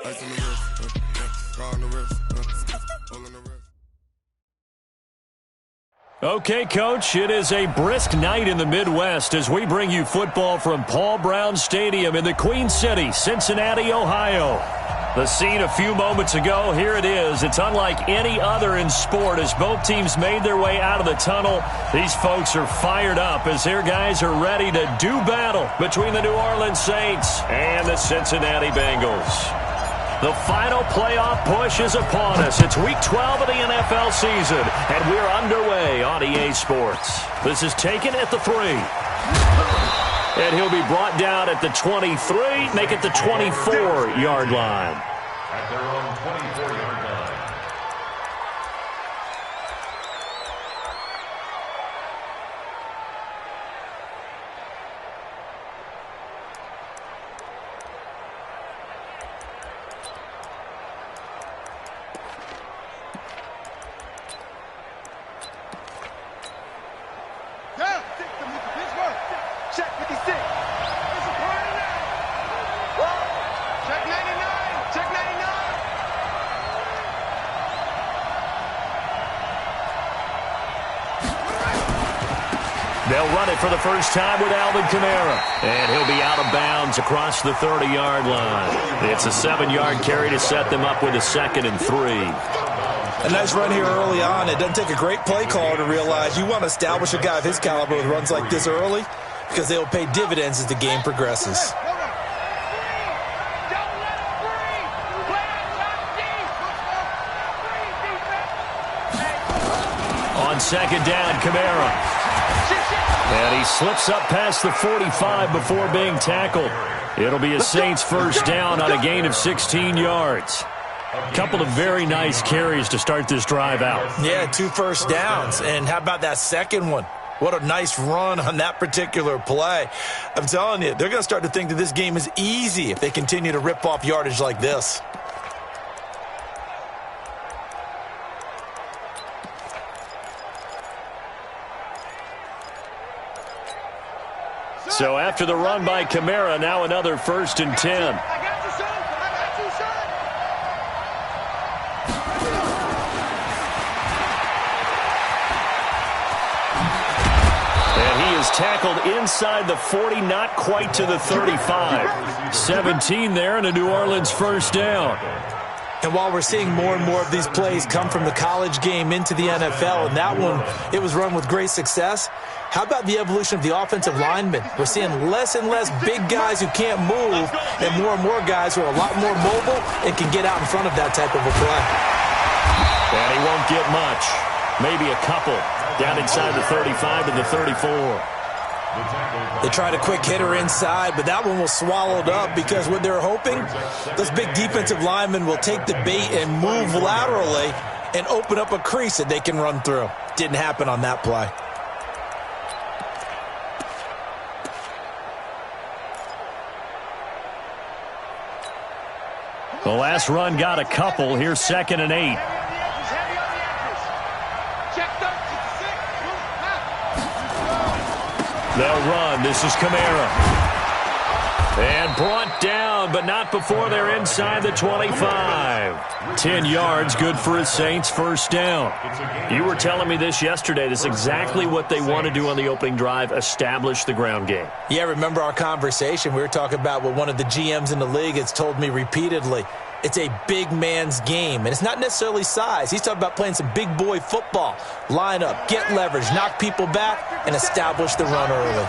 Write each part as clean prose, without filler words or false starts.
Ice on the wrist, car on the wrist, all on the wrist. Okay, Coach, it is a brisk night in the Midwest as we bring you football from Paul Brown Stadium in the Queen City, Cincinnati, Ohio. The scene a few moments ago, here it is. It's unlike any other in sport as both teams made their way out of the tunnel. These folks are fired up as their guys are ready to do battle between the New Orleans Saints and the Cincinnati Bengals. The final playoff push is upon us. It's Week 12 of the NFL season, and we're underway on EA Sports. This is taken at the 3. And he'll be brought down at the 23, make it the 24-yard line. At their own 24-yard line. They'll run it for the first time with Alvin Kamara. And he'll be out of bounds across the 30-yard line. It's a 7-yard carry to set them up with a 2nd and 3. A nice run here early on. It doesn't take a great play caller to realize you want to establish a guy of his caliber with runs like this early because they will pay dividends as the game progresses. On 2nd down, Kamara. And he slips up past the 45 before being tackled. It'll be a Saints first down on a gain of 16 yards. A couple of very nice carries to start this drive out. Yeah, 2 first downs. And how about that second one? What a nice run on that particular play. I'm telling you, they're going to start to think that this game is easy if they continue to rip off yardage like this. So after the run by Kamara, now another 1st and 10. And he is tackled inside the 40, not quite to the 35. 17 there and a New Orleans first down. And while we're seeing more and more of these plays come from the college game into the NFL, and that one, it was run with great success, how about the evolution of the offensive linemen? We're seeing less and less big guys who can't move and more guys who are a lot more mobile and can get out in front of that type of a play. And he won't get much. Maybe a couple. Down inside the 35 to the 34. They tried a quick hitter inside, but that one was swallowed up because what they're hoping, those big defensive linemen will take the bait and move laterally and open up a crease that they can run through. Didn't happen on that play. The last run got a couple. Here's 2nd and 8. They'll run. This is Kamara. And brought down, but not before they're inside the 25. 10 yards, good for a Saints first down. You were telling me this yesterday. This is exactly what they want to do on the opening drive, establish the ground game. Yeah, remember our conversation? We were talking about what one of the GMs in the league has told me repeatedly. It's a big man's game, and it's not necessarily size. He's talking about playing some big boy football. Line up, get leverage, knock people back, and establish the run early.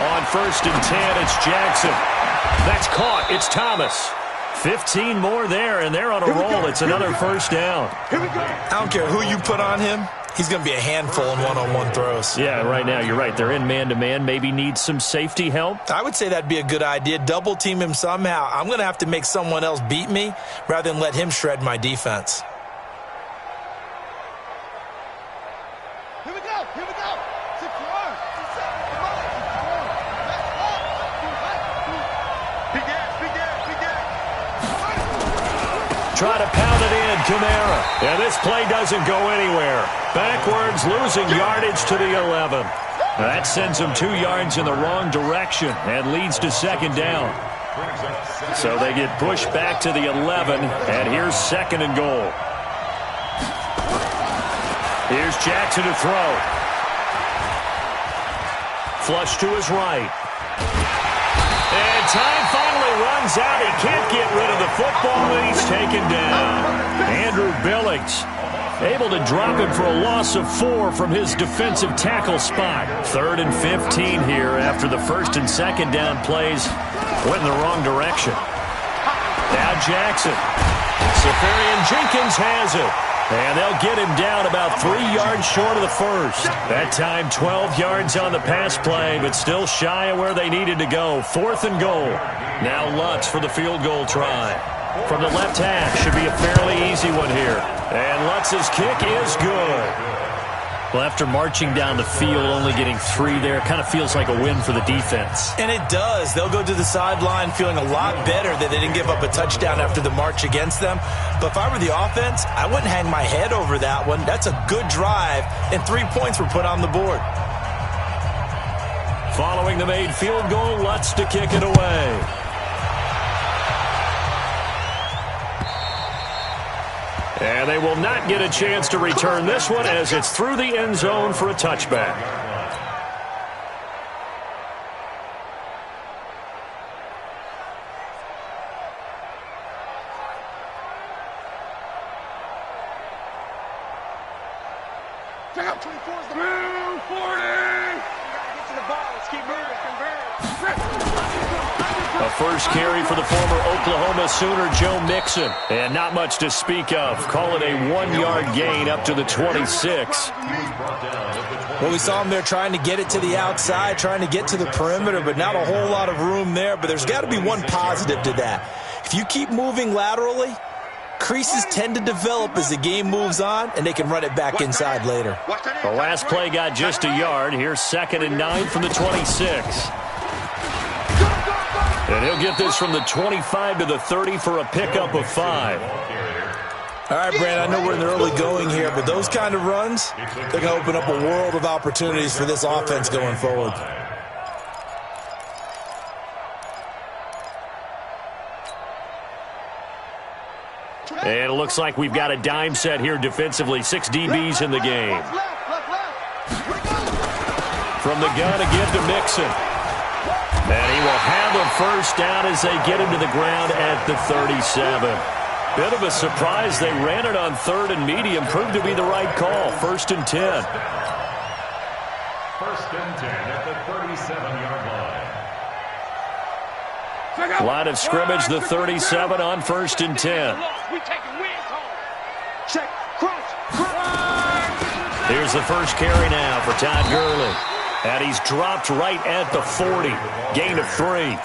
On 1st and 10, it's Jackson. That's caught. It's Thomas. 15 more there, and they're on a roll. It's another first down. I don't care who you put on him. He's going to be a handful in one-on-one throws. Yeah, right now, you're right. They're in man-to-man. Maybe need some safety help. I would say that'd be a good idea. Double team him somehow. I'm going to have to make someone else beat me rather than let him shred my defense. Here we go. Try to pound it in, Kamara. And this play doesn't go anywhere. Backwards, losing yardage to the 11. That sends him 2 yards in the wrong direction and leads to 2nd down. So they get pushed back to the 11, and here's 2nd and goal. Here's Jackson to throw. Flush to his right. And time finally runs out. He can't get rid of the football, and he's taken down. Andrew Billings able to drop him for a loss of 4 from his defensive tackle spot. 3rd and 15 here after the 1st and 2nd down plays went in the wrong direction. Now Jackson. Safarian Jenkins has it. And they'll get him down about 3 yards short of the 1st. That time 12 yards on the pass play, but still shy of where they needed to go. 4th and goal. Now Lutz for the field goal try. From the left hash, should be a fairly easy one here. And Lutz's kick is good. Well, after marching down the field, only getting 3 there, kind of feels like a win for the defense. And it does. They'll go to the sideline feeling a lot better that they didn't give up a touchdown after the march against them. But if I were the offense, I wouldn't hang my head over that one. That's a good drive, and 3 points were put on the board. Following the made field goal, Lutz to kick it away. And they will not get a chance to return this one as it's through the end zone for a touchback. Check out 24's the 240. Get to the ball. Let's keep moving. A first carry for the former Oklahoma Sooner, Joe Mixon. And not much to speak of. Call it a 1-yard gain up to the 26. Well, we saw him there trying to get it to the outside, trying to get to the perimeter, but not a whole lot of room there. But there's got to be one positive to that. If you keep moving laterally, creases tend to develop as the game moves on, and they can run it back inside later. The last play got just a yard. Here's 2nd and 9 from the 26. And he'll get this from the 25 to the 30 for a pickup of 5. All right, Brandon, I know we're in the early going here, but those kind of runs, they're going to open up a world of opportunities for this offense going forward. And it looks like we've got a dime set here defensively. 6 DBs in the game. From the gun again to Mixon. And he will have a first down as they get him to the ground at the 37. Bit of a surprise. They ran it on 3rd and medium. Proved to be the right call. 1st and 10. 1st and 10 at the 37-yard line. Line of scrimmage, the 37 on 1st and 10. Here's the first carry now for Todd Gurley. And he's dropped right at the 40. Gain of 3.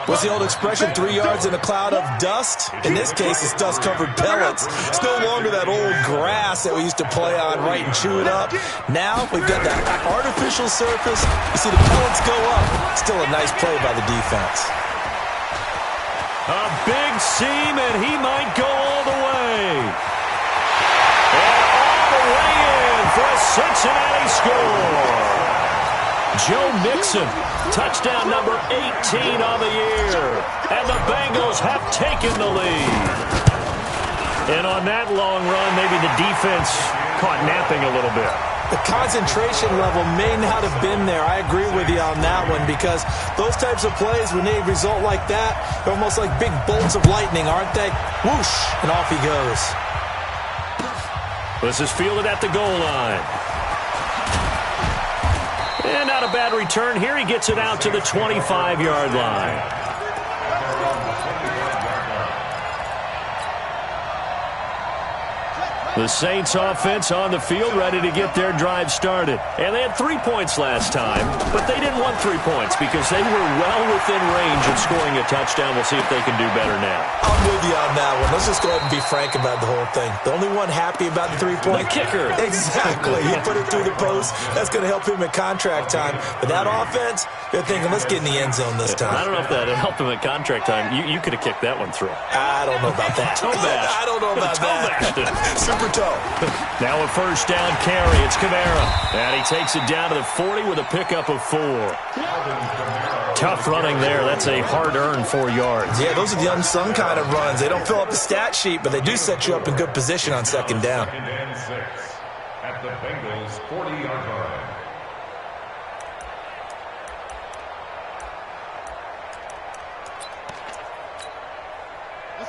What's the old expression, 3 yards in a cloud of dust? In this case, it's dust-covered pellets. It's no longer that old grass that we used to play on, right, and chew it up. Now we've got that artificial surface. You see the pellets go up. Still a nice play by the defense. A big seam, and he might go all the way. And all the way in for a Cincinnati score. Joe Mixon, touchdown number 18 on the year. And the Bengals have taken the lead. And on that long run, maybe the defense caught napping a little bit. The concentration level may not have been there. I agree with you on that one, because those types of plays, when they result like that, they're almost like big bolts of lightning, aren't they? Whoosh, and off he goes. This is fielded at the goal line. And not a bad return here. He gets it out to the 25-yard line. The Saints offense on the field, ready to get their drive started. And they had 3 points last time, but they didn't want 3 points because they were well within range of scoring a touchdown. We'll see if they can do better now. I'm with you on that one. Let's just go ahead and be frank about the whole thing. The only one happy about the 3-point? The kicker. Exactly. He put it through the post. That's going to help him at contract time. But that offense, they're thinking, let's get in the end zone this time. I don't know if that helped him at contract time. You could have kicked that one through. I don't know about that. I don't know about that. Super toe. Now a first down carry. It's Kamara. And he takes it down to the 40 with a pickup of 4. Tough running there. That's a hard-earned 4 yards. Yeah, those are the unsung kind of runs. They don't fill up the stat sheet, but they do set you up in good position on second down. 2nd and 6 at the Bengals' 40-yard line.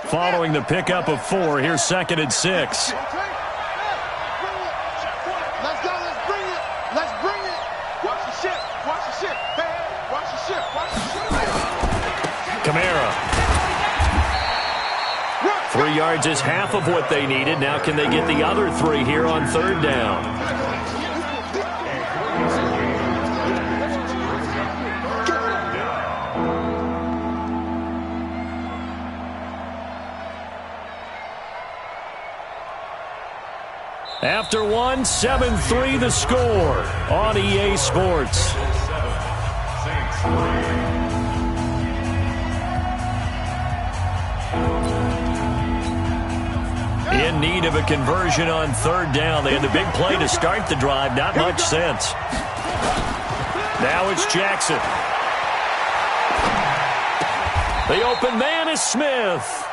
Following the pickup of 4, here's 2nd and 6. Let's go. Let's bring it. Let's bring it. Watch the ship. Watch the ship. Hey, watch the ship. Watch the ship. Kamara. 3 yards is half of what they needed. Now can they get the other 3 here on 3rd down? After 1, 7-3 the score on EA Sports. In need of a conversion on 3rd down. They had the big play to start the drive. Not much sense. Now it's Jackson. The open man is Smith.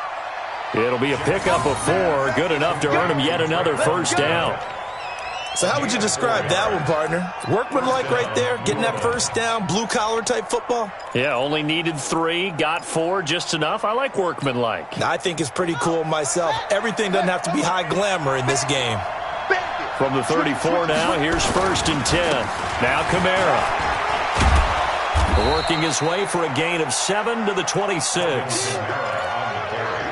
It'll be a pickup of 4. Good enough to earn him yet another 1st down. So how would you describe that one, partner? Workmanlike right there, getting that 1st down, blue-collar type football? Yeah, only needed 3, got 4, just enough. I like workmanlike. I think it's pretty cool myself. Everything doesn't have to be high glamour in this game. From the 34 now, here's 1st and 10. Now Kamara. Working his way for a gain of 7 to the 26.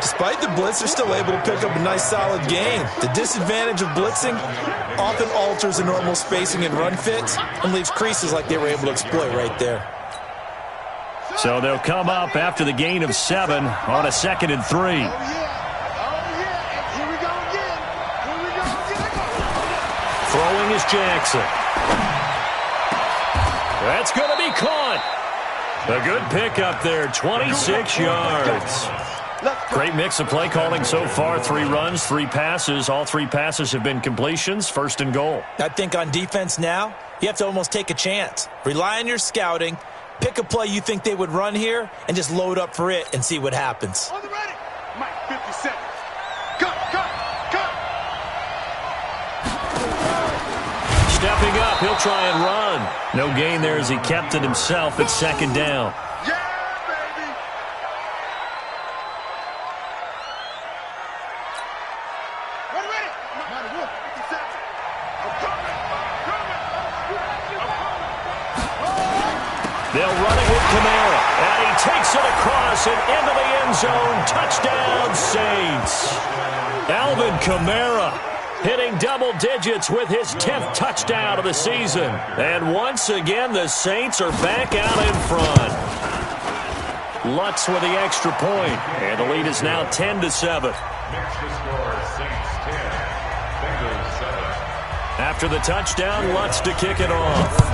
Despite the blitz, they're still able to pick up a nice solid gain. The disadvantage of blitzing often alters the normal spacing and run fits and leaves creases like they were able to exploit right there. So they'll come up after the gain of 7 on a 2nd and 3. Oh, yeah. Here we go again. Here we go again. Throwing is Jackson. That's going to be caught. A good pickup there, 26 yards. Great mix of play calling so far. 3 runs, 3 passes. All 3 passes have been completions. 1st and goal. I think on defense now, you have to almost take a chance. Rely on your scouting. Pick a play you think they would run here and just load up for it and see what happens. On the ready. Mike, 50 seconds. Cut. Stepping up, he'll try and run. No gain there as he kept it himself at 2nd down. They'll run it with Kamara, and he takes it across and into the end zone. Touchdown, Saints. Alvin Kamara hitting double digits with his 10th touchdown of the season. And once again, the Saints are back out in front. Lutz with the extra point, and the lead is now 10-7. Next to score, Saints 10, Bengals 7. After the touchdown, Lutz to kick it off.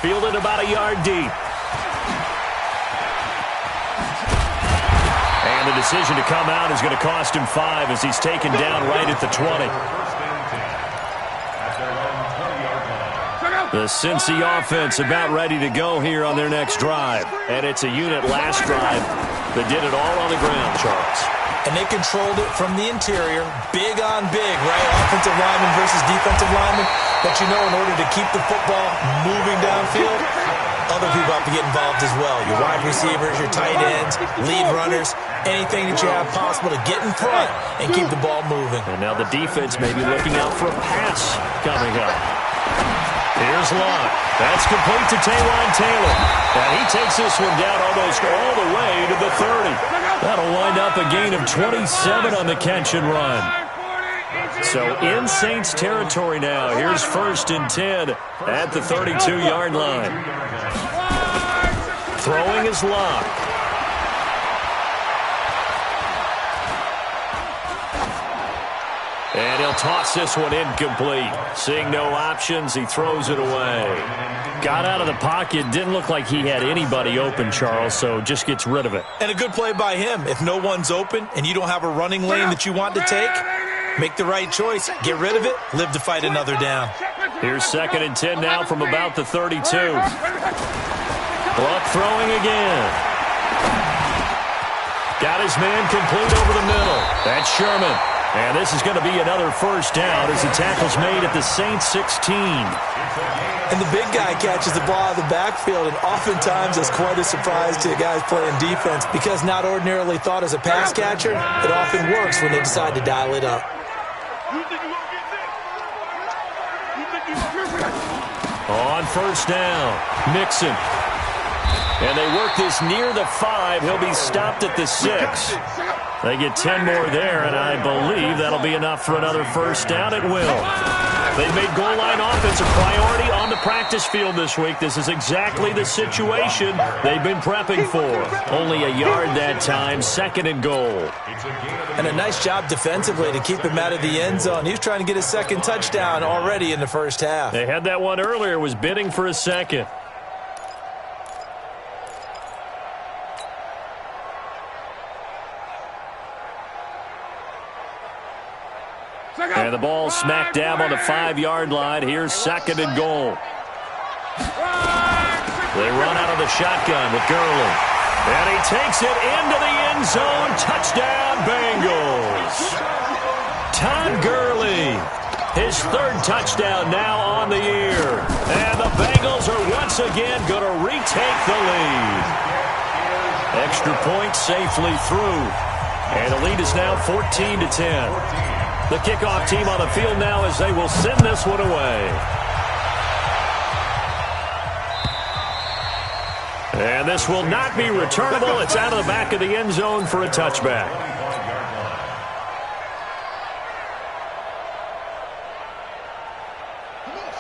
Fielded about a yard deep. And the decision to come out is going to cost him 5 as he's taken down right at the 20. The Cincy offense about ready to go here on their next drive. And it's a unit last drive that did it all on the ground, Charles. And they controlled it from the interior, big on big, right? Offensive lineman versus defensive lineman. But you know, in order to keep the football moving downfield, other people have to get involved as well. Your wide receivers, your tight ends, lead runners, anything that you have possible to get in front and keep the ball moving. And now the defense may be looking out for a pass coming up. Here's Locke. That's complete to Taywan Taylor. And he takes this one down almost all the way to the 30. That'll wind up a gain of 27 on the catch and run. So in Saints territory now. Here's 1st and 10 at the 32-yard line. Throwing is Locke. And he'll toss this one incomplete. Seeing no options, he throws it away. Got out of the pocket. Didn't look like he had anybody open, Charles, so just gets rid of it. And a good play by him. If no one's open and you don't have a running lane that you want to take, make the right choice. Get rid of it. Live to fight another down. Here's 2nd and 10 now from about the 32. Luck throwing again. Got his man complete over the middle. That's Sherman. And this is going to be another first down as the tackle's made at the Saints 16. And the big guy catches the ball out of the backfield, and oftentimes it's quite a surprise to guys playing defense because not ordinarily thought as a pass catcher, it often works when they decide to dial it up. On first down, Mixon. And they work this near the 5. He'll be stopped at the 6. They get 10 more there, and I believe that'll be enough for another first down. It will. They've made goal line offense a priority on the practice field this week. This is exactly the situation they've been prepping for. Only a yard that time, 2nd and goal. And a nice job defensively to keep him out of the end zone. He was trying to get his 2nd touchdown already in the first half. They had that one earlier, was bidding for a 2nd. And the ball smack dab on the 5-yard line. Here's 2nd and goal. They run out of the shotgun with Gurley. And he takes it into the end zone. Touchdown, Bengals. Todd Gurley. His 3rd touchdown now on the year. And the Bengals are once again going to retake the lead. Extra point safely through. And the lead is now 14-10. The kickoff team on the field now as they will send this one away. And this will not be returnable. It's out of the back of the end zone for a touchback.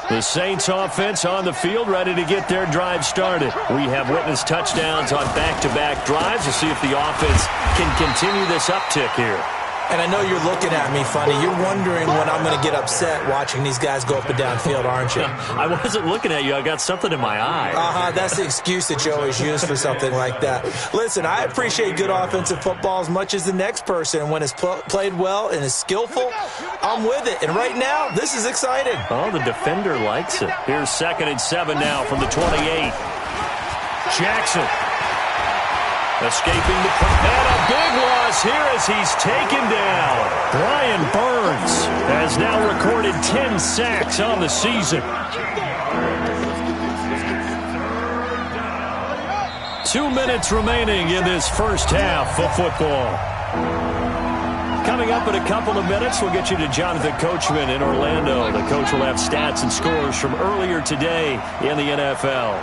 The Saints offense on the field ready to get their drive started. We have witnessed touchdowns on back-to-back drives to see if the offense can continue this uptick here. And I know you're looking at me funny. You're wondering when I'm going to get upset watching these guys go up and down field, aren't you? I wasn't looking at you. I got something in my eye. That's the excuse that you always use for something like that. Listen, I appreciate good offensive football as much as the next person. And when it's played well and is skillful, I'm with it. And right now, this is exciting. Oh, the defender likes it. Here's 2nd and 7 now from the 28. Jackson. Escaping the and a big loss here as he's taken down. Brian Burns has now recorded 10 sacks on the season. 2 minutes remaining in this first half of football. Coming up in a couple of minutes, we'll get you to Jonathan Coachman in Orlando. The coach will have stats and scores from earlier today in the NFL.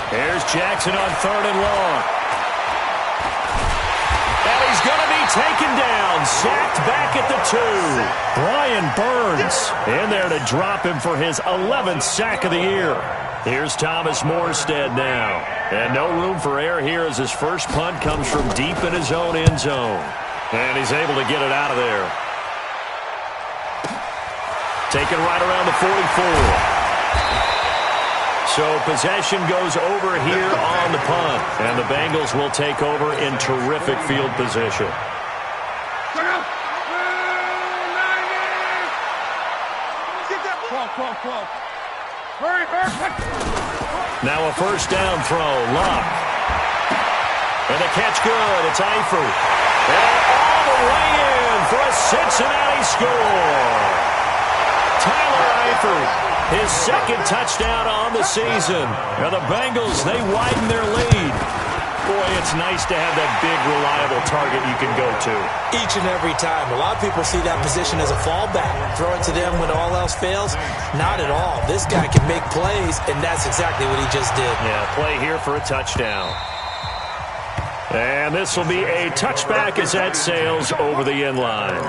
Here's Jackson on 3rd and long. And he's going to be taken down. Sacked back at the 2. Brian Burns in there to drop him for his 11th sack of the year. Here's Thomas Morstead now. And no room for error here as his first punt comes from deep in his own end zone. And he's able to get it out of there. Taken right around the 44. So possession goes over here on the punt. And the Bengals will take over in terrific field position. Now a first down throw. Luck. And the catch good. It's Eifert. And all the way in for a Cincinnati score. Tyler Eifert. His 2nd touchdown on the season. And the Bengals, they widen their lead. Boy, it's nice to have that big, reliable target you can go to. Each and every time. A lot of people see that position as a fallback. Throw it to them when all else fails. Not at all. This guy can make plays, and that's exactly what he just did. Yeah, play here for a touchdown. And this will be a touchback as that sails over the end line.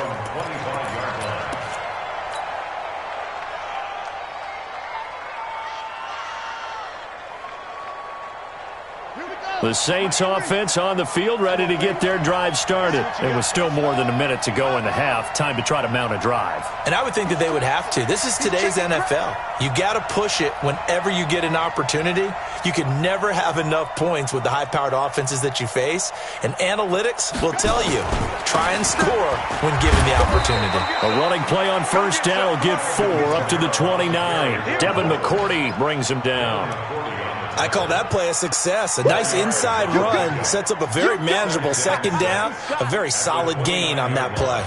The Saints offense on the field, ready to get their drive started. It was still more than a minute to go in the half. Time to try to mount a drive. And I would think that they would have to. This is today's NFL. You got to push it whenever you get an opportunity. You can never have enough points with the high-powered offenses that you face. And analytics will tell you, try and score when given the opportunity. A running play on first down will get 4 up to the 29. Devin McCourty brings him down. I call that play a success. A nice inside run sets up a very manageable second down, a very solid gain on that play.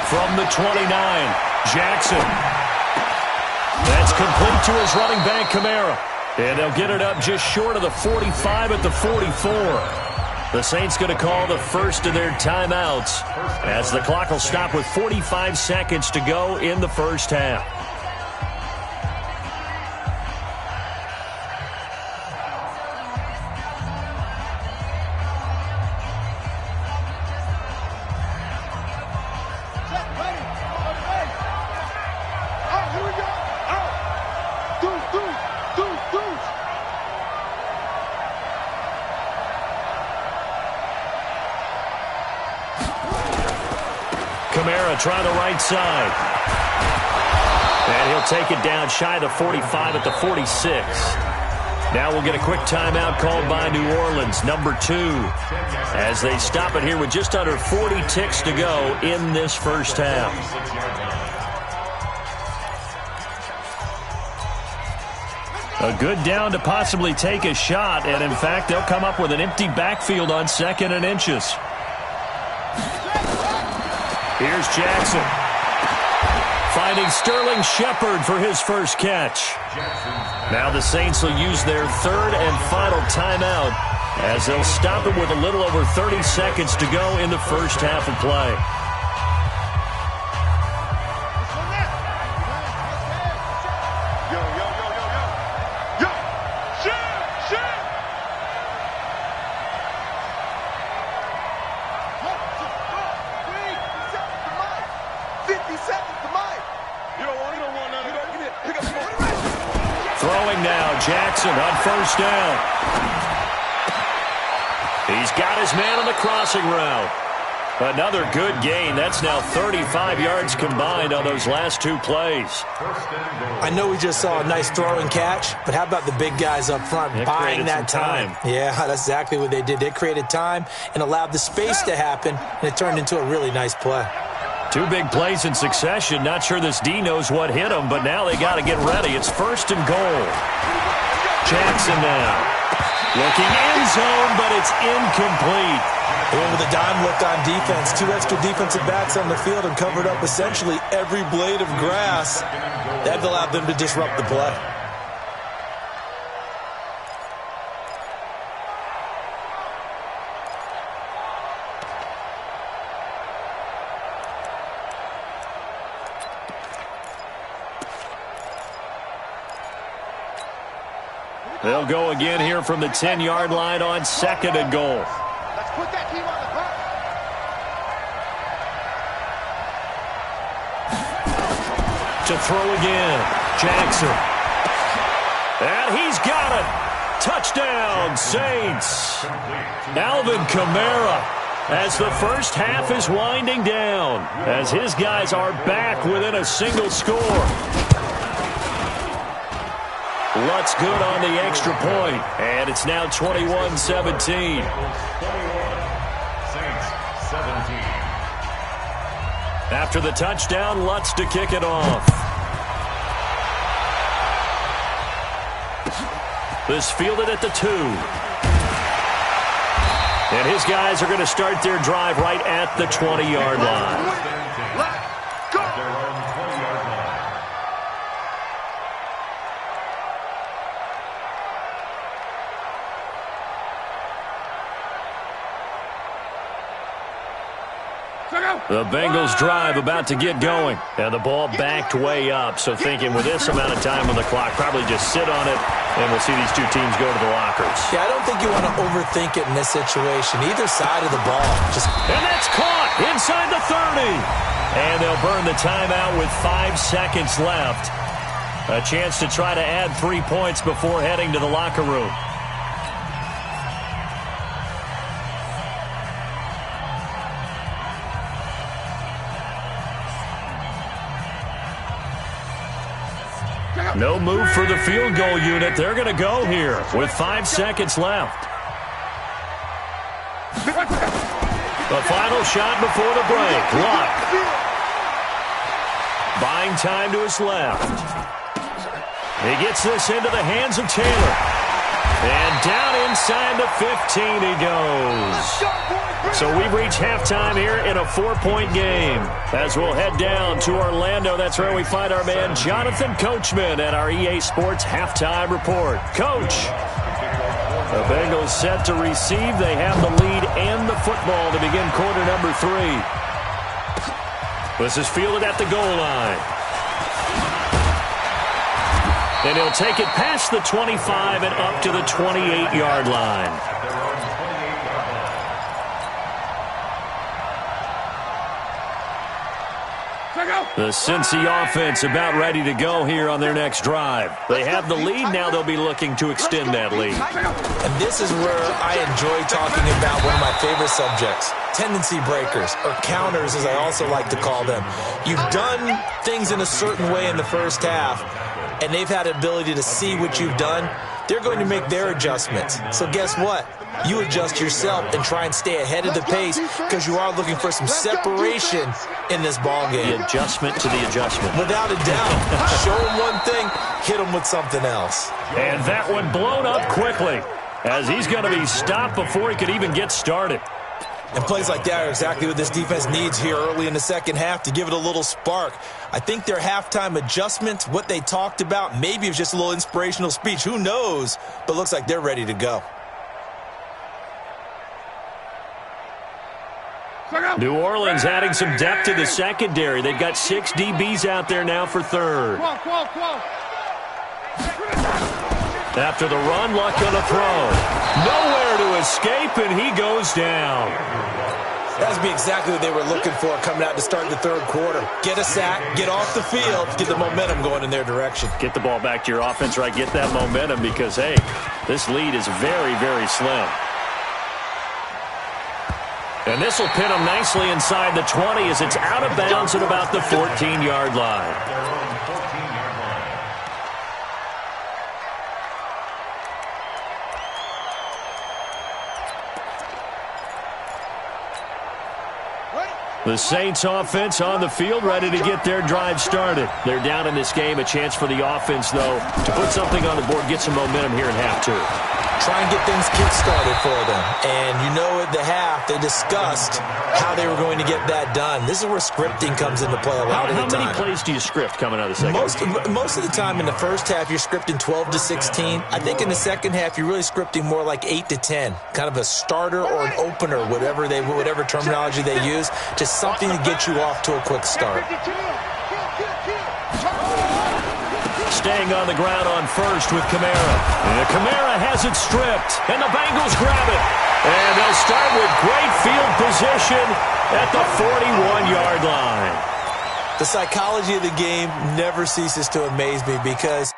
From the 29, Jackson. That's complete to his running back, Kamara. And they'll get it up just short of the 45 at the 44. The Saints going to call the first of their timeouts as the clock will stop with 45 seconds to go in the first half. Kamara trying the right side. And he'll take it down shy of the 45 at the 46. Now we'll get a quick timeout called by New Orleans, number 2, as they stop it here with just under 40 ticks to go in this first half. A good down to possibly take a shot, and in fact, they'll come up with an empty backfield on 2nd and inches. Here's Jackson. Finding Sterling Shepard for his first catch. Now the Saints will use their third and final timeout as they'll stop it with a little over 30 seconds to go in the first half of play. Throwing now, Jackson on first down. He's got his man on the crossing route. Another good gain. That's now 35 yards combined on those last 2 plays. I know we just saw a nice throw and catch, but how about the big guys up front buying that time? Yeah, that's exactly what they did. They created time and allowed the space to happen, and it turned into a really nice play. 2 big plays in succession. Not sure this D knows what hit him, but now they got to get ready. It's 1st and goal. Jackson now. Looking end zone, but it's incomplete. They went with a dime look on defense. 2 extra defensive backs on the field and covered up essentially every blade of grass. That allowed them to disrupt the play. They'll go again here from the 10-yard line on 2nd and goal. Let's put that team on the ground. To throw again, Jackson. And he's got it. Touchdown, Saints. Alvin Kamara, as the first half is winding down, as his guys are back within a single score. Lutz good on the extra point, and it's now 21-17. After the touchdown, Lutz to kick it off. This fielded at the 2. And his guys are going to start their drive right at the 20-yard line. Go! The Bengals drive about to get going. And the ball backed way up, so thinking with this amount of time on the clock, probably just sit on it, and we'll see these two teams go to the lockers. Yeah, I don't think you want to overthink it in this situation. Either side of the ball. And that's caught inside the 30. And they'll burn the timeout with 5 seconds left. A chance to try to add 3 points before heading to the locker room. No move for the field goal unit. They're going to go here with 5 seconds left. The final shot before the break. Luck. Buying time to his left. He gets this into the hands of Taylor. And down inside the 15 he goes. So we've reached halftime here in a 4-point game. As we'll head down to Orlando, that's where we find our man Jonathan Coachman at our EA Sports Halftime Report. Coach, the Bengals set to receive. They have the lead and the football to begin quarter number 3. This is fielded at the goal line. And he'll take it past the 25 and up to the 28-yard line. The Cincy offense about ready to go here on their next drive. They have the lead. Now they'll be looking to extend that lead. And this is where I enjoy talking about one of my favorite subjects, tendency breakers, or counters as I also like to call them. You've done things in a certain way in the first half, and they've had the ability to see what you've done. They're going to make their adjustments. So guess what? You adjust yourself and try and stay ahead of the pace because you are looking for some separation in this ball game. The adjustment to the adjustment. Without a doubt. Show them one thing, hit them with something else. And that one blown up quickly as he's going to be stopped before he could even get started. And plays like that are exactly what this defense needs here early in the second half to give it a little spark. I think their halftime adjustment, what they talked about, maybe it was just a little inspirational speech. Who knows? But looks like they're ready to go. New Orleans adding some depth to the secondary. They've got 6 DBs out there now for third. After the run, Luck on the throw. Nowhere to escape, and he goes down. That would be exactly what they were looking for coming out to start the third quarter. Get a sack, get off the field, get the momentum going in their direction. Get the ball back to your offense, right? Get that momentum because, hey, this lead is very, very slim. And this will pin him nicely inside the 20 as it's out of bounds at about the 14-yard line. The Saints offense on the field, ready to get their drive started. They're down in this game. A chance for the offense, though, to put something on the board, get some momentum here in half 2. Try and get things kick-started for them. And you know at the half, they discussed how they were going to get that done. This is where scripting comes into play a lot of the time. How many plays do you script coming out of the second half? Most of the time in the first half, you're scripting 12 to 16. I think in the second half, you're really scripting more like 8 to 10. Kind of a starter or an opener, whatever terminology they use. Just something to get you off to a quick start. Staying on the ground on first with Kamara. And Kamara has it stripped, and the Bengals grab it. And they'll start with great field position at the 41-yard line. The psychology of the game never ceases to amaze me because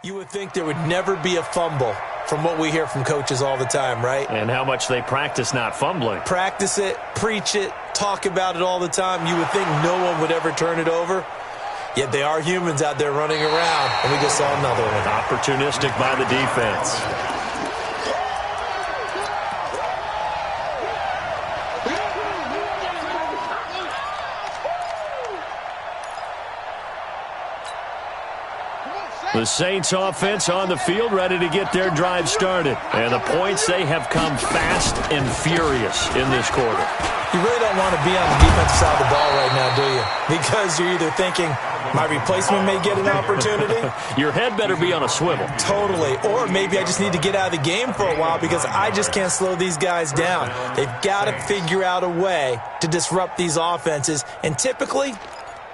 you would think there would never be a fumble from what we hear from coaches all the time, right? And how much they practice not fumbling. Practice it, preach it, talk about it all the time. You would think no one would ever turn it over. Yet they are humans out there running around, and we just saw another one. Opportunistic by the defense. The The Saints offense on the field, ready to get their drive started. And the points, they have come fast and furious in this quarter. You really don't want to be on the defensive side of the ball right now, do you? Because you're either thinking, my replacement may get an opportunity. Your head better be on a swivel. Totally. Or maybe I just need to get out of the game for a while because I just can't slow these guys down. They've got to figure out a way to disrupt these offenses. And typically,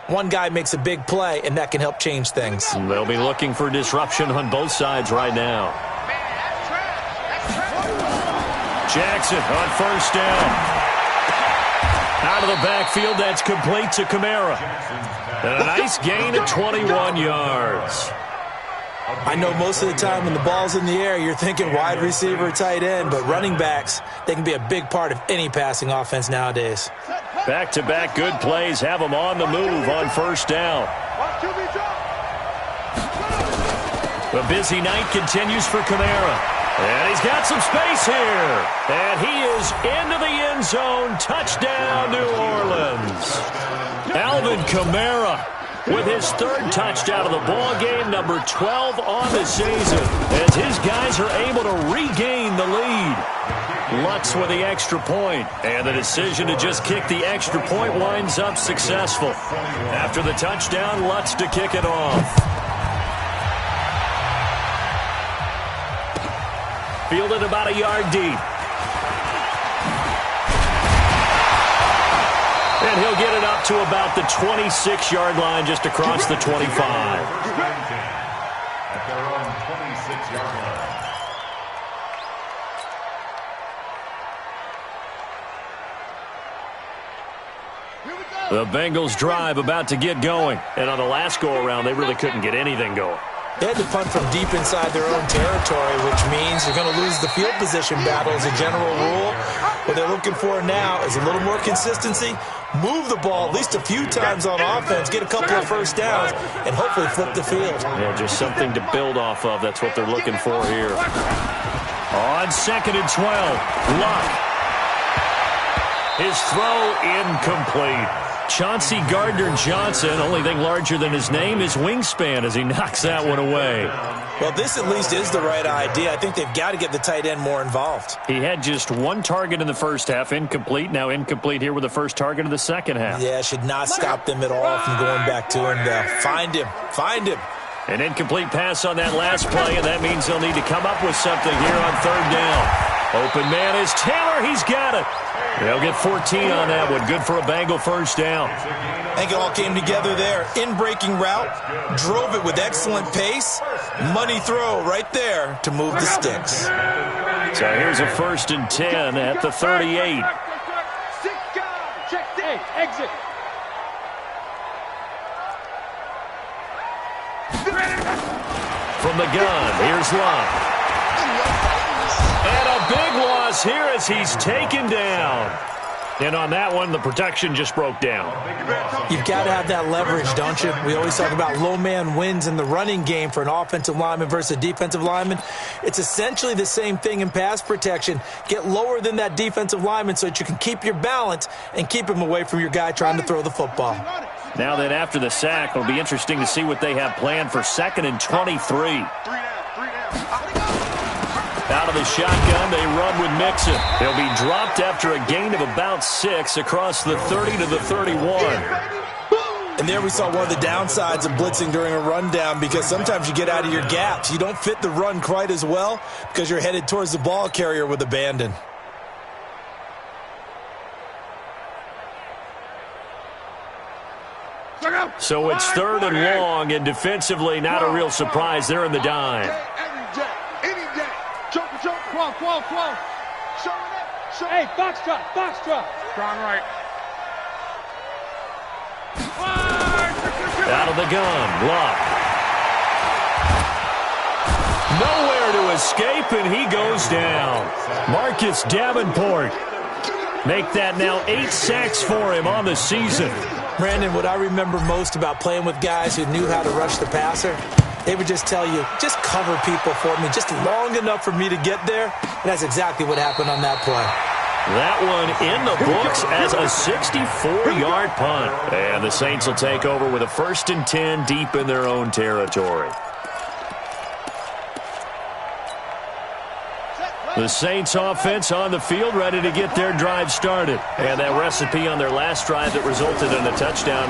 one guy makes a big play, and that can help change things. They'll be looking for disruption on both sides right now. Jackson on first down. Out of the backfield, that's complete to Kamara. And a nice gain of 21 yards. I know most of the time when the ball's in the air, you're thinking wide receiver, tight end, but running backs, they can be a big part of any passing offense nowadays. Back-to-back good plays have them on the move on first down. The busy night continues for Kamara. And he's got some space here. And he is into the end zone. Touchdown, New Orleans. Alvin Kamara with his third touchdown of the ball game, number 12 on the season, as his guys are able to regain the lead. Lutz with the extra point, and the decision to just kick the extra point winds up successful. After the touchdown, Lutz to kick it off. Fielded about a yard deep. And he'll get it up to about the 26-yard line, just across the 25. At their own 26-yard line. The Bengals drive about to get going. And on the last go-around, they really couldn't get anything going. They had to punt from deep inside their own territory, which means you're going to lose the field position battle as a general rule. What they're looking for now is a little more consistency, move the ball at least a few times on offense, get a couple of first downs, and hopefully flip the field. Yeah, just something to build off of. That's what they're looking for here. On 2nd and 12, Luck. His throw incomplete. Chauncey Gardner-Johnson, only thing larger than his name is wingspan as he knocks that one away. Well, this at least is the right idea. I think they've got to get the tight end more involved. He had just one target in the first half, incomplete. Now incomplete here with the first target of the second half. Yeah, should not stop them at all from going back to him, though. Find him. An incomplete pass on that last play, and that means they'll need to come up with something here on third down. Open man is Taylor. He's got it. They'll get 14 on that one. Good for a Bengal first down. I think it all came together there. In-breaking route, drove it with excellent pace. Money throw right there to move the sticks. So here's a 1st and 10 at the 38. Check day, exit. From the gun, here's Love. And a big loss here as he's taken down. And on that one, the protection just broke down. You've got to have that leverage, don't you? We always talk about low man wins in the running game for an offensive lineman versus a defensive lineman. It's essentially the same thing in pass protection. Get lower than that defensive lineman so that you can keep your balance and keep him away from your guy trying to throw the football. Now that after the sack, it'll be interesting to see what they have planned for 2nd and 23. Out of the shotgun, they run with Mixon. They'll be dropped after a gain of about 6 across the 30 to the 31. And there we saw one of the downsides of blitzing during a rundown, because sometimes you get out of your gaps. You don't fit the run quite as well because you're headed towards the ball carrier with abandon. So it's 3rd and long, and defensively, not a real surprise. They're in the dime. Hey, box drop. Strong right. Out of the gun, Luck. Nowhere to escape, and he goes down. Marcus Davenport. Make that now 8 sacks for him on the season. Brandon, what I remember most about playing with guys who knew how to rush the passer, they would just tell you, just cover people for me, just long enough for me to get there. And that's exactly what happened on that play. That one in the books as a 64-yard punt. And the Saints will take over with a 1st and 10 deep in their own territory. The Saints offense on the field, ready to get their drive started. And that recipe on their last drive that resulted in a touchdown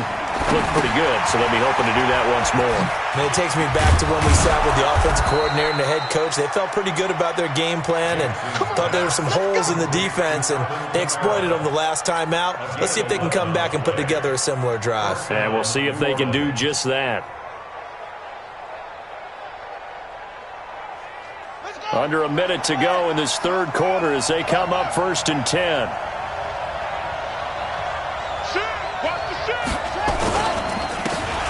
looked pretty good, so they'll be hoping to do that once more. And it takes me back to when we sat with the offensive coordinator and the head coach. They felt pretty good about their game plan and thought there were some holes in the defense, and they exploited them the last time out. Let's see if they can come back and put together a similar drive. And we'll see if they can do just that. Under a minute to go in this third quarter as they come up 1st and 10.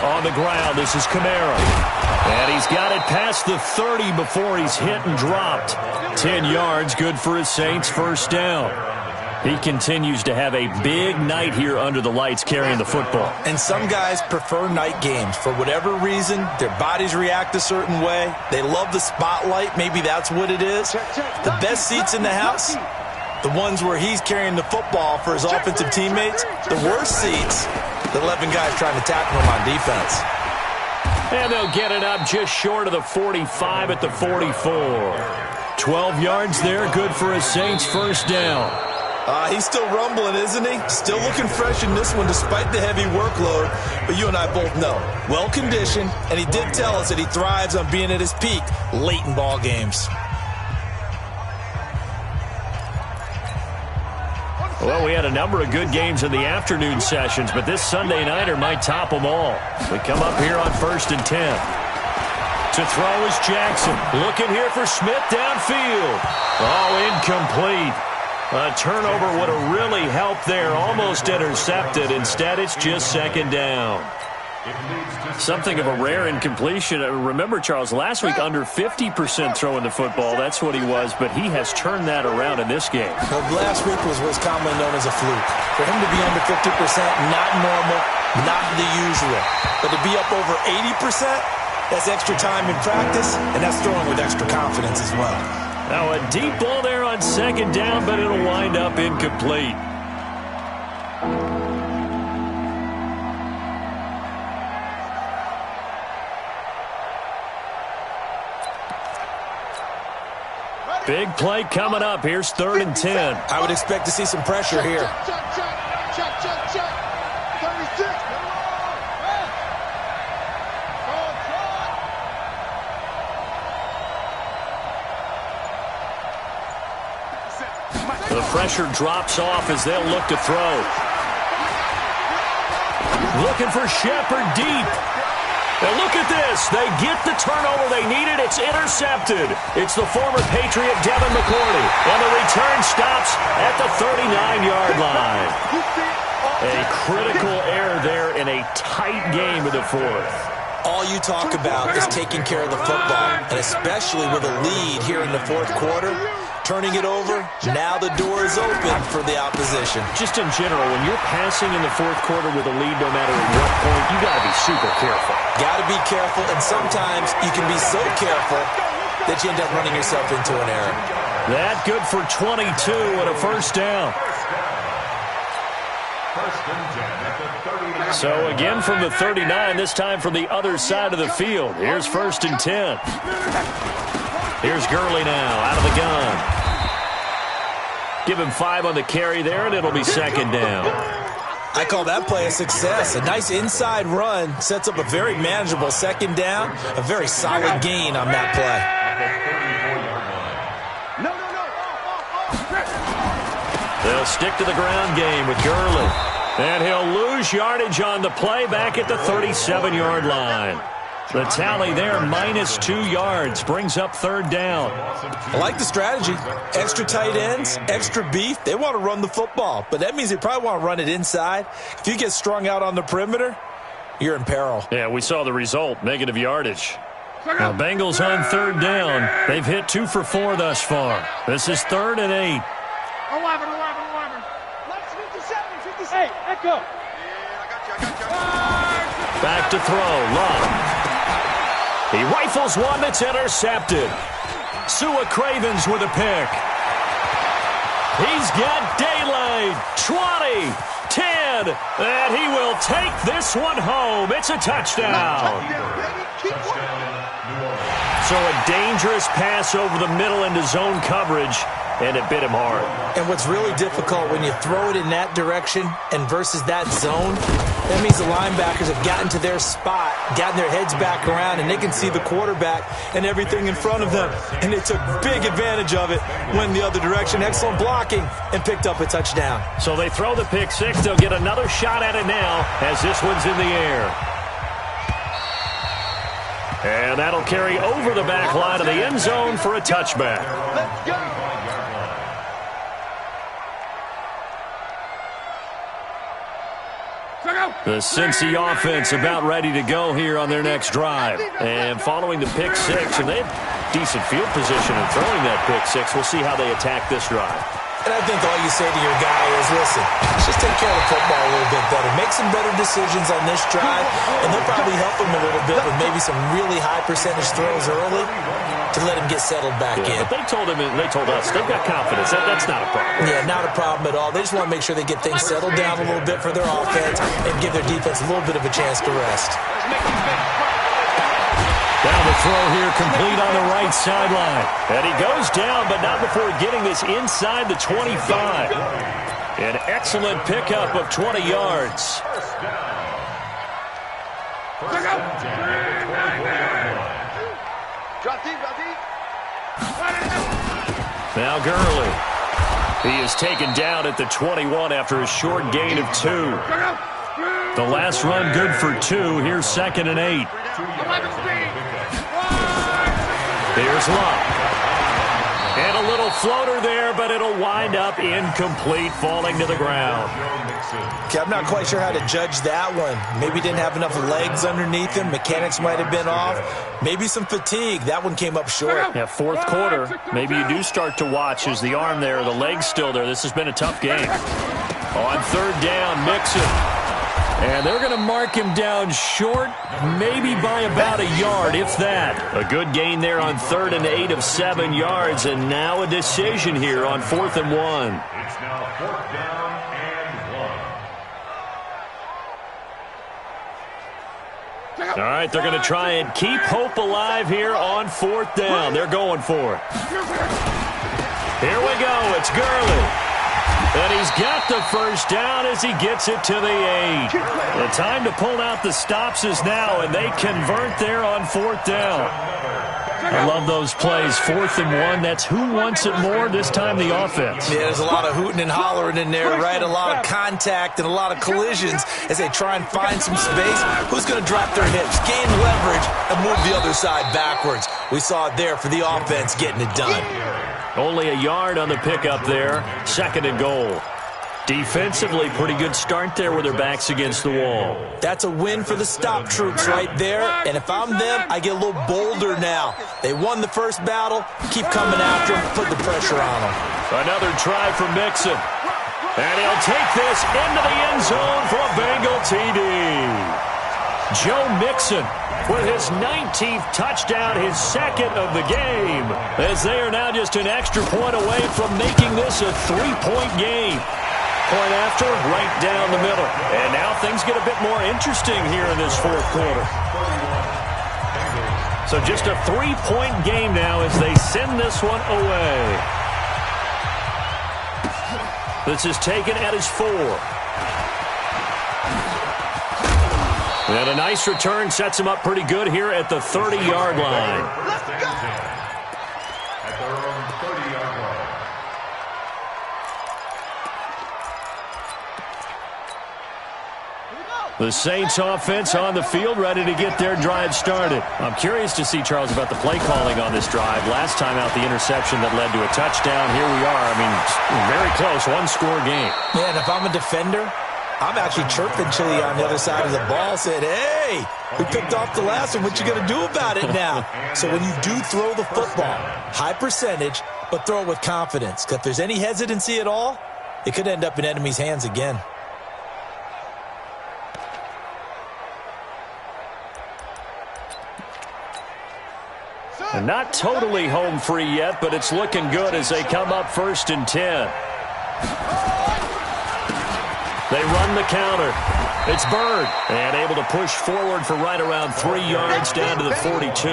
On the ground, this is Kamara. And he's got it past the 30 before he's hit and dropped. 10 yards, good for his Saints, first down. He continues to have a big night here under the lights carrying the football. And some guys prefer night games. For whatever reason, their bodies react a certain way. They love the spotlight. Maybe that's what it is. The best seats in the house, the ones where he's carrying the football for his offensive teammates. The worst seats, the 11 guys trying to tackle him on defense. And they'll get it up just short of the 45 at the 44. 12 yards there, good for his Saints, first down. He's still rumbling, isn't he? Still looking fresh in this one despite the heavy workload. But you and I both know, well-conditioned, and he did tell us that he thrives on being at his peak late in ball games. Well, we had a number of good games in the afternoon sessions, but this Sunday nighter might top them all. We come up here on 1st and 10. To throw is Jackson. Looking here for Smith downfield. Oh, incomplete. A turnover would have really helped there. Almost intercepted. Instead, it's just second down. Something of a rare incompletion. Remember, Charles, last week under 50% throwing the football. That's what he was, but he has turned that around in this game. Well, last week was what's commonly known as a fluke. For him to be under 50%, not normal, not the usual. But to be up over 80%, that's extra time in practice, and that's throwing with extra confidence as well. Now a deep ball there on second down, but it'll wind up incomplete. Big play coming up. Here's 3rd and 10. I would expect to see some pressure here. Check. 36. The pressure drops off as they'll look to throw. Looking for Shepard deep. And look at this. They get the turnover they needed. It's intercepted. It's the former Patriot Devin McCourty. And the return stops at the 39-yard line. A critical error there in a tight game of the fourth. All you talk about is taking care of the football, and especially with a lead here in the fourth quarter. Turning it over, now the door is open for the opposition. Just in general, when you're passing in the fourth quarter with a lead, no matter at what point, you got to be super careful. Got to be careful, and sometimes you can be so careful that you end up running yourself into an error. That good for 22 and a first down. So again from the 39, this time from the other side of the field. Here's 1st and 10. Here's Gurley now out of the gun. Give him 5 on the carry there, and it'll be second down. I call that play a success. A nice inside run sets up a very manageable second down. A very solid gain on that play. They'll stick to the ground game with Gurley. And he'll lose yardage on the play back at the 37-yard line. The tally there, -2 yards, brings up 3rd down. I like the strategy. Extra tight ends, extra beef. They want to run the football, but that means they probably want to run it inside. If you get strung out on the perimeter, you're in peril. Yeah, we saw the result, negative yardage. Now, Bengals on 3rd down. They've hit 2 for 4 thus far. This is 3rd and 8. 11. Let's 57. Hey, echo. Back to throw, Love. He rifles one that's intercepted. Sua Cravens with a pick. He's got daylight. 20, 10, and he will take this one home. It's a touchdown. So a dangerous pass over the middle into zone coverage, and it bit him hard. And what's really difficult when you throw it in that direction and versus that zone, that means the linebackers have gotten to their spot, gotten their heads back around, and they can see the quarterback and everything in front of them. And they took big advantage of it, went the other direction. Excellent blocking, and picked up a touchdown. So they throw the pick six. They'll get another shot at it now as this one's in the air. And that'll carry over the back line of the end zone for a touchback. Let's go. The Cincy offense about ready to go here on their next drive. And following the pick six, and they have decent field position in throwing that pick six. We'll see how they attack this drive. And I think all you say to your guy is, listen, let's just take care of the football a little bit better. Make some better decisions on this drive, and they'll probably help him a little bit with maybe some really high percentage throws early to let him get settled back in. But they told us they've got confidence. That's not a problem. Yeah, not a problem at all. They just want to make sure they get things settled down a little bit for their offense and give their defense a little bit of a chance to rest. Down the throw here, complete on the right sideline. And he goes down, but not before getting this inside the 25. An excellent pickup of 20 yards. Now Gurley. He is taken down at the 21 after a short gain of 2. The last run good for 2. Here's 2nd and 8. Here's Luck. And a little floater there, but it'll wind up incomplete, falling to the ground. Okay, I'm not quite sure how to judge that one. Maybe didn't have enough legs underneath him. Mechanics might have been off. Maybe some fatigue. That one came up short. Yeah, fourth quarter. Maybe you do start to watch as the arm there, the leg's still there. This has been a tough game. On 3rd down, Mixon. And they're going to mark him down short, maybe by about a yard, if that. A good gain there on 3rd and 8 of 7 yards, and now a decision here on 4th and 1. It's now 4th down and 1. All right, they're going to try and keep hope alive here on 4th down. They're going for it. Here we go. It's Gurley. And he's got the first down as he gets it to the 8. The time to pull out the stops is now, and they convert there on 4th down. I love those plays. 4th and 1. That's who wants it more, this time the offense. Yeah, there's a lot of hooting and hollering in there, right? A lot of contact and a lot of collisions as they try and find some space. Who's going to drop their hips, gain leverage, and move the other side backwards? We saw it there for the offense getting it done. Only a yard on the pickup there. 2nd and goal. Defensively, pretty good start there with their backs against the wall. That's a win for the stop troops right there. And if I'm them, I get a little bolder now. They won the first battle. Keep coming after them. Put the pressure on them. Another try for Mixon. And he'll take this into the end zone for a Bengal TD. Joe Mixon with his 19th touchdown, his 2nd of the game, as they are now just an extra point away from making this a 3-point game. Point after, right down the middle. And now things get a bit more interesting here in this 4th quarter. So just a 3-point game now as they send this one away. This is taken at his 4. And a nice return sets him up pretty good here at the 30-yard line. Let's go. At their own 30-yard line. The Saints offense on the field, ready to get their drive started. I'm curious to see, Charles, about the play calling on this drive. Last time out, the interception that led to a touchdown. Here we are. I mean, very close, one-score game. Yeah, and if I'm a defender, I'm actually chirping Chili on the other side of the ball, saying, hey, we picked off the last one. What you going to do about it now? So when you do throw the football, high percentage, but throw it with confidence. Because if there's any hesitancy at all, it could end up in enemy's hands again. And not totally home free yet, but it's looking good as they come up 1st and 10. They run the counter. It's Bird, and able to push forward for right around 3 yards down to the 42.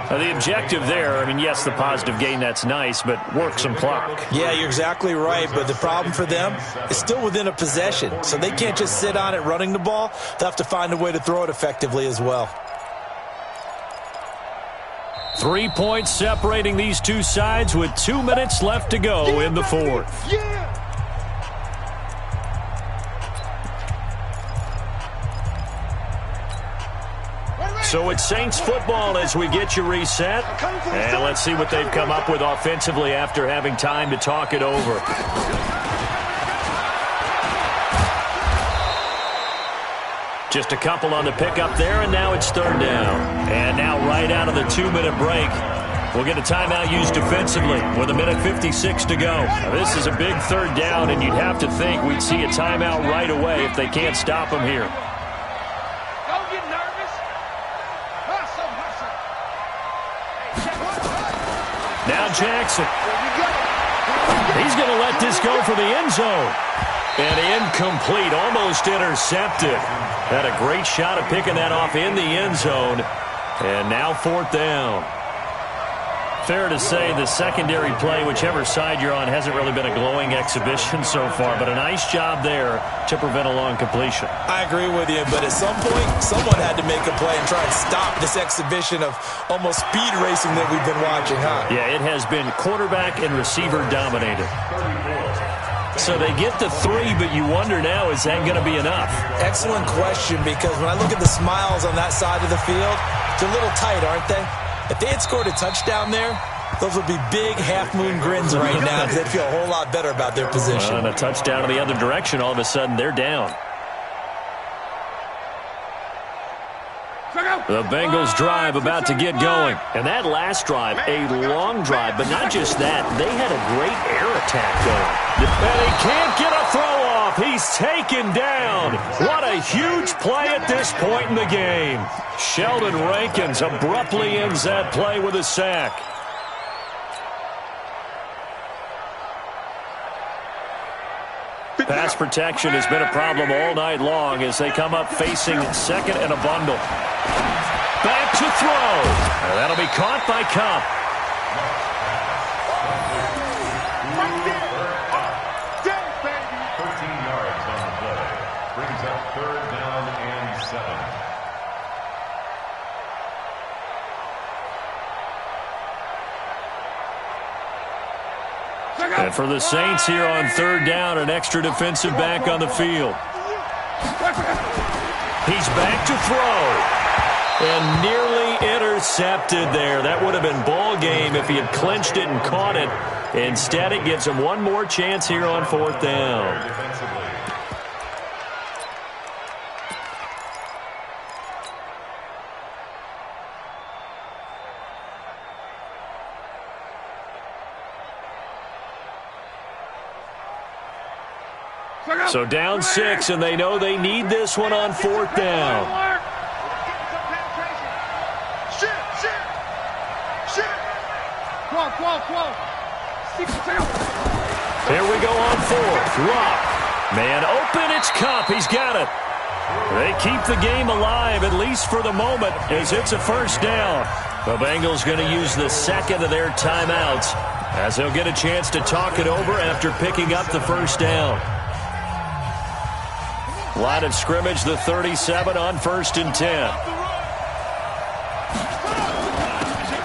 The objective there, I mean, yes, the positive gain, that's nice, but work some clock. Yeah, you're exactly right, but the problem for them is still within a possession, so they can't just sit on it running the ball. They'll have to find a way to throw it effectively as well. 3 points separating these two sides with 2 minutes left to go in the fourth. So it's Saints football as we get you reset. And let's see what they've come up with offensively after having time to talk it over. Just a couple on the pickup there, and now it's third down. And now right out of the 2-minute break, we'll get a timeout used defensively with 1:56 to go. Now, this is a big third down, and you'd have to think we'd see a timeout right away if they can't stop them here. Now Jackson. He's going to let this go for the end zone. And incomplete, almost intercepted. Had a great shot at picking that off in the end zone. And now fourth down. Fair to say the secondary play, whichever side you're on, hasn't really been a glowing exhibition so far, but a nice job there to prevent a long completion. I agree with you, but at some point, someone had to make a play and try and stop this exhibition of almost speed racing that we've been watching, huh? Yeah, it has been quarterback and receiver dominated. So they get the 3, but you wonder now, is that going to be enough? Excellent question, because when I look at the smiles on that side of the field, they're a little tight, aren't they? If they had scored a touchdown there, those would be big half-moon grins right now because they'd feel a whole lot better about their position. And a touchdown in the other direction, all of a sudden they're down. The Bengals drive about to get going. And that last drive, a long drive, but not just that. They had a great air attack going. And he can't get a throw off. He's taken down. What a huge play at this point in the game. Sheldon Rankins abruptly ends that play with a sack. Pass protection has been a problem all night long as they come up facing second and a bundle. Back to throw. And that'll be caught by Cup. 13 yards on the play. Brings up third down and 7. And for the Saints here on third down, an extra defensive back on the field. He's back to throw. And nearly intercepted there. That would have been ball game if he had clinched it and caught it. Instead, it gives him one more chance here on fourth down. So down 6, and they know they need this one on fourth down. Here we go on fourth. Rock. Man open, it's Cup. He's got it. They keep the game alive, at least for the moment, as it's a first down. The Bengals going to use the second of their timeouts as they'll get a chance to talk it over after picking up the first down. Line of scrimmage, the 37 on 1st and 10.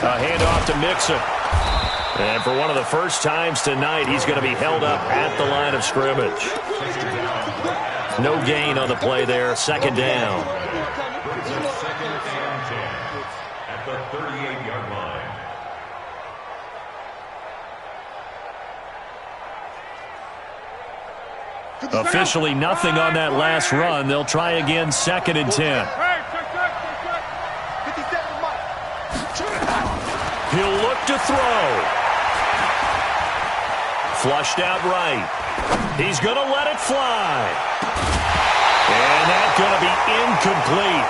A handoff to Mixon. And for one of the first times tonight, he's going to be held up at the line of scrimmage. No gain on the play there. Second down. Second and 10 at the 38-yard line. Officially nothing on that last run. They'll try again, 2nd and 10. He'll look to throw. Flushed out right. He's going to let it fly. And that's going to be incomplete.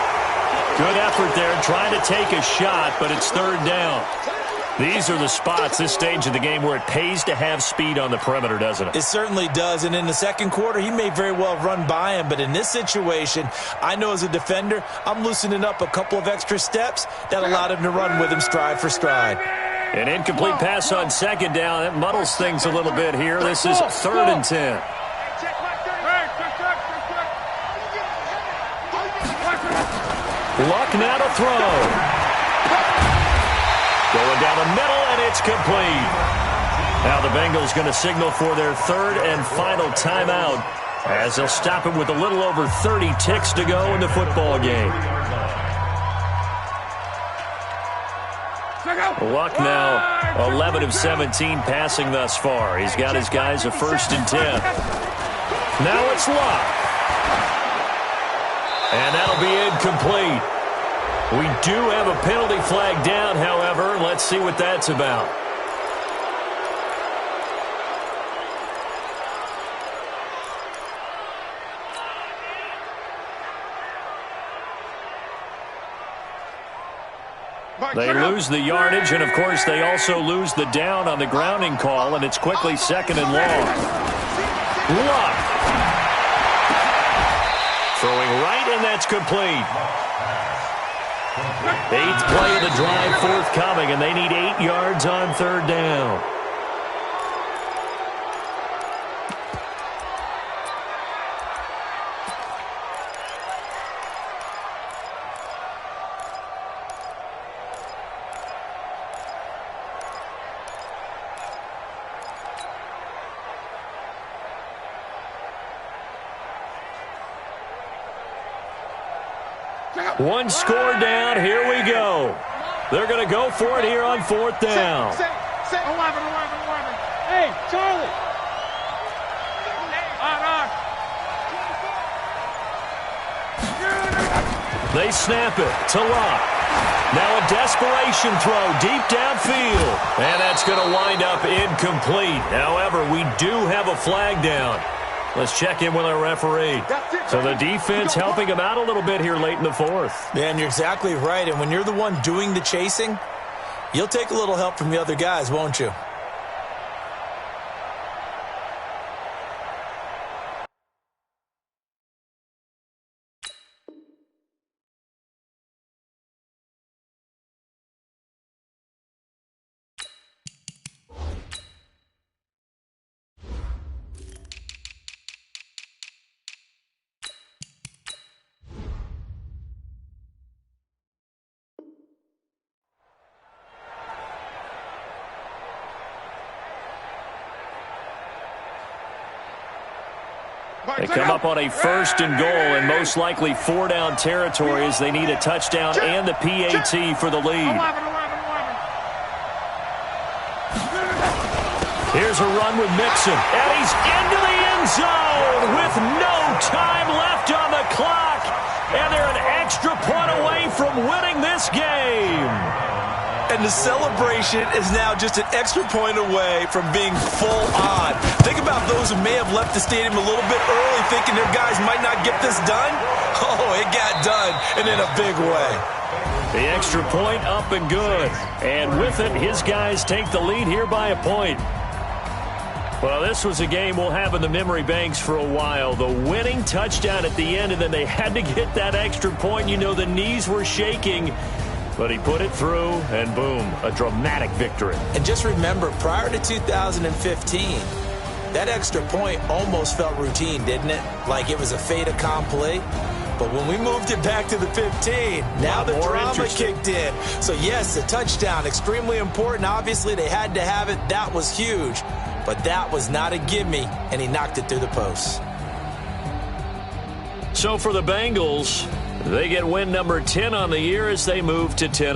Good effort there trying to take a shot, but it's third down. These are the spots, this stage of the game, where it pays to have speed on the perimeter, doesn't it? It certainly does, and in the second quarter, he may very well run by him, but in this situation, I know as a defender, I'm loosening up a couple of extra steps that allowed him to run with him stride for stride. An incomplete pass on second down. That muddles things a little bit here. This is 3rd and 10. Luck now to throw. Going down the middle, and it's complete. Now the Bengals going to signal for their 3rd and final timeout as they'll stop it with a little over 30 ticks to go in the football game. Luck now 11 of 17 passing thus far. He's got his guys a 1st and 10. Now it's Luck. And that'll be incomplete. We do have a penalty flag down, however. Let's see what that's about. They lose the yardage, and, of course, they also lose the down on the grounding call, and it's quickly 2nd and long. Luck. Throwing right, and that's complete. 8th play of the drive forthcoming, and they need 8 yards on 3rd down. One score down. Here we go. They're going to go for it here on 4th down. 11. Hey, Charlie. They snap it to Luck. Now a desperation throw deep downfield. And that's going to wind up incomplete. However, we do have a flag down. Let's check in with our referee. So the defense helping him out a little bit here late in the 4th. Man, you're exactly right. And when you're the one doing the chasing, you'll take a little help from the other guys, won't you? They come up on a 1st and goal, and most likely 4-down territory as they need a touchdown and the PAT for the lead. Here's a run with Mixon, and he's into the end zone with no time left on the clock, and they're an extra point away from winning this game. And the celebration is now just an extra point away from being full on. Think about those who may have left the stadium a little bit early thinking their guys might not get this done. Oh, it got done, and in a big way. The extra point up and good. And with it, his guys take the lead here by a point. Well, this was a game we'll have in the memory banks for a while. The winning touchdown at the end, and then they had to get that extra point. You know, the knees were shaking. But he put it through, and boom, a dramatic victory. And just remember, prior to 2015, that extra point almost felt routine, didn't it? Like it was a fait accompli. But when we moved it back to the 15, now the drama kicked in. So, yes, a touchdown, extremely important. Obviously, they had to have it. That was huge. But that was not a gimme, and he knocked it through the post. So for the Bengals, they get win number 10 on the year as they move to 10.